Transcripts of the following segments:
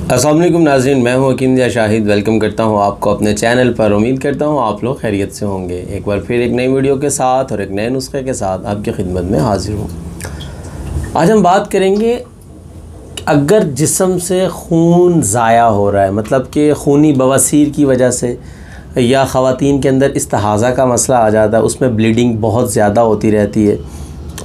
अस्सलाम वालेकुम नाज़रीन, मैं हूं हकीम ज़िया शाहिद। वेलकम करता हूं आपको अपने चैनल पर। उम्मीद करता हूं आप लोग खैरियत से होंगे। एक बार फिर एक नई वीडियो के साथ और एक नए नुस्खे के साथ आपकी खिदमत में हाजिर हूं। आज हम बात करेंगे अगर जिस्म से खून ज़ाया हो रहा है, मतलब कि खूनी बवासीर की वजह से या ख़वातीन के अंदर इस्तिहाज़ा का मसला आ जाता है, उसमें ब्लीडिंग बहुत ज़्यादा होती रहती है,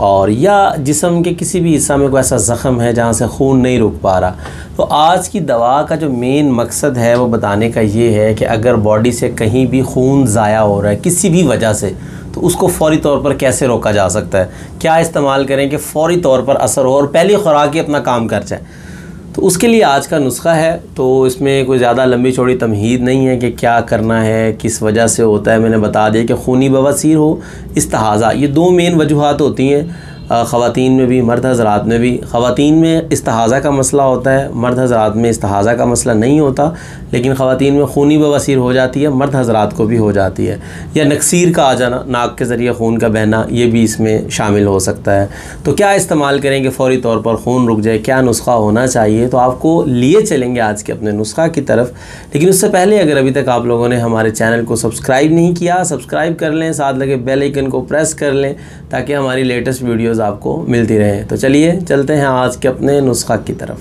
और या जिस्म के किसी भी हिस्सा में कोई ऐसा ज़ख़म है जहाँ से खून नहीं रुक पा रहा, तो आज की दवा का जो मेन मकसद है वो बताने का ये है कि अगर बॉडी से कहीं भी खून ज़ाया हो रहा है किसी भी वजह से, तो उसको फ़ौरी तौर पर कैसे रोका जा सकता है, क्या इस्तेमाल करें कि फ़ौरी तौर पर असर हो और पहली खुराक ही अपना काम कर जाए। तो उसके लिए आज का नुस्खा है। तो इसमें कोई ज़्यादा लंबी चौड़ी तमहीद नहीं है कि क्या करना है, किस वजह से होता है। मैंने बता दिया कि खूनी बवासीर हो, इस्तिहाज़ा, ये दो मेन वजूहात होती हैं ख़वातीन में भी, मर्द हज़रात में भी। ख़वातीन में इस्तिहाज़ा का मसला होता है, मर्द हज़रात में इस्तिहाज़ा का मसला नहीं होता, लेकिन ख़वातीन में खूनी बवासीर हो जाती है, मर्द हज़रात को भी हो जाती है। या नक्सीर का आ जाना, नाक के ज़रिए खून का बहना, ये भी इसमें शामिल हो सकता है। तो क्या इस्तेमाल करेंगे फ़ौरी तौर पर खून रुक जाए, क्या नुस्खा होना चाहिए, तो आपको लिए चलेंगे आज के अपने नुस्खा की तरफ। लेकिन उससे पहले अगर अभी तक आप लोगों ने हमारे चैनल को सब्सक्राइब नहीं किया, सब्सक्राइब कर लें, साथ लगे बेल आइकन को प्रेस कर लें ताकि हमारी लेटेस्ट वीडियोज़ आपको मिलती रहे। तो चलिए चलते हैं आज के अपने नुस्खा की तरफ।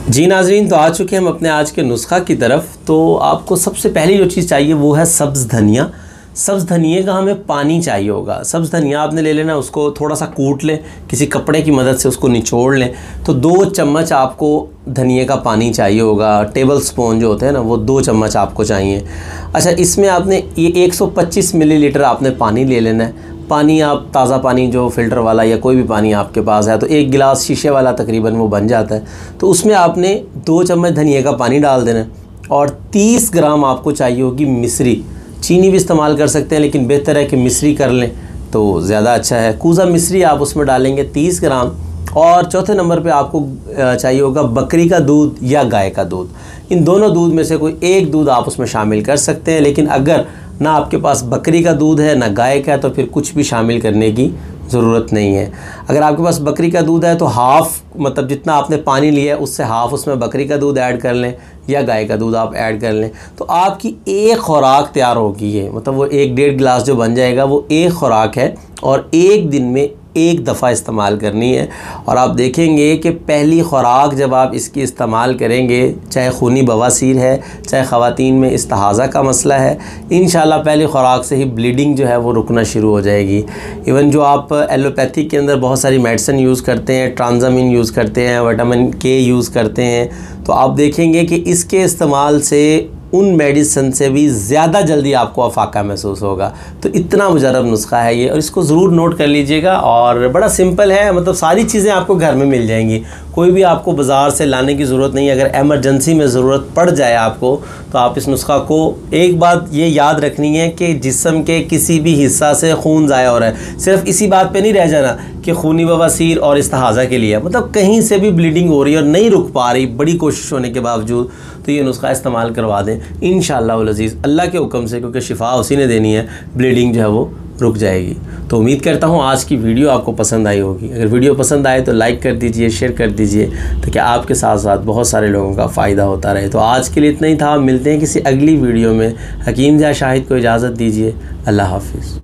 जी नाज़रीन, तो आ चुके हम अपने आज के नुस्खा की तरफ। तो आपको सबसे पहली जो चीज़ चाहिए वो है सब्ज़ धनिया। सब्ज़ धनिए का हमें पानी चाहिए होगा। सब्ज़ धनिया आपने ले लेना, उसको थोड़ा सा कूट लें, किसी कपड़े की मदद से उसको निचोड़ लें। तो 2 चम्मच आपको धनिए का पानी चाहिए होगा। टेबल स्पून जो होते हैं ना, वो 2 चम्मच आपको चाहिए। अच्छा, इसमें आपने ये 125 मिलीलीटर आपने पानी ले लेना है। पानी आप ताज़ा पानी जो फ़िल्टर वाला या कोई भी पानी आपके पास है, तो 1 गिलास शीशे वाला तकरीबन वो बन जाता है। तो उसमें आपने 2 चम्मच धनिए का पानी डाल देना है और 30 ग्राम आपको चाहिए होगी मिश्री। चीनी भी इस्तेमाल कर सकते हैं, लेकिन बेहतर है कि मिश्री कर लें तो ज़्यादा अच्छा है। कूज़ा मिश्री आप उसमें डालेंगे 30 ग्राम। और चौथे नंबर पे आपको चाहिए होगा बकरी का दूध या गाय का दूध। इन दोनों दूध में से कोई एक दूध आप उसमें शामिल कर सकते हैं, लेकिन अगर ना आपके पास बकरी का दूध है ना गाय का है, तो फिर कुछ भी शामिल करने की ज़रूरत नहीं है। अगर आपके पास बकरी का दूध है तो हाफ़, मतलब जितना आपने पानी लिया है उससे हाफ़ उसमें बकरी का दूध ऐड कर लें या गाय का दूध आप ऐड कर लें, तो आपकी एक खुराक तैयार होगी। ये मतलब वो 1-1.5 गिलास जो बन जाएगा वो एक खुराक है, और एक दिन में एक दफ़ा इस्तेमाल करनी है। और आप देखेंगे कि पहली खुराक जब आप इसकी इस्तेमाल करेंगे, चाहे खूनी बवासीर है, चाहे ख़वातीन में इस्तिहाज़ा का मसला है, इंशाल्लाह पहली खुराक से ही ब्लीडिंग जो है वो रुकना शुरू हो जाएगी। इवन जो आप एलोपैथिक के अंदर बहुत सारी मेडिसिन यूज़ करते हैं, ट्रांजामिन यूज़ करते हैं, विटामिन के यूज़ करते हैं, तो आप देखेंगे कि इसके इस्तेमाल से उन मेडिसिन से भी ज़्यादा जल्दी आपको अफाका महसूस होगा। तो इतना मुजरब नुस्खा है ये, और इसको ज़रूर नोट कर लीजिएगा। और बड़ा सिंपल है, मतलब सारी चीज़ें आपको घर में मिल जाएंगी, कोई भी आपको बाज़ार से लाने की ज़रूरत नहीं है। अगर एमरजेंसी में ज़रूरत पड़ जाए आपको, तो आप इस नुस्खा को, एक बात ये याद रखनी है कि जिस्म के किसी भी हिस्सा से खून ज़ाया हो रहा है, सिर्फ इसी बात पे नहीं रह जाना कि खूनी बवासीर और इस्तिहाज़ा के लिए, मतलब कहीं से भी ब्लीडिंग हो रही है और नहीं रुक पा रही बड़ी कोशिश होने के बावजूद, तो ये नुस्खा इस्तेमाल करवा दें। इंशाअल्लाह वल अज़ीज़, अल्लाह के हुक्म से, क्योंकि शिफा उसी ने देनी है, ब्लीडिंग जो है वो रुक जाएगी। तो उम्मीद करता हूँ आज की वीडियो आपको पसंद आई होगी। अगर वीडियो पसंद आए तो लाइक कर दीजिए, शेयर कर दीजिए, ताकि आपके साथ साथ बहुत सारे लोगों का फ़ायदा होता रहे। तो आज के लिए इतना ही था, मिलते हैं किसी अगली वीडियो में। हकीम ज़िया शाहिद को इजाज़त दीजिए। अल्लाह हाफ़िज़।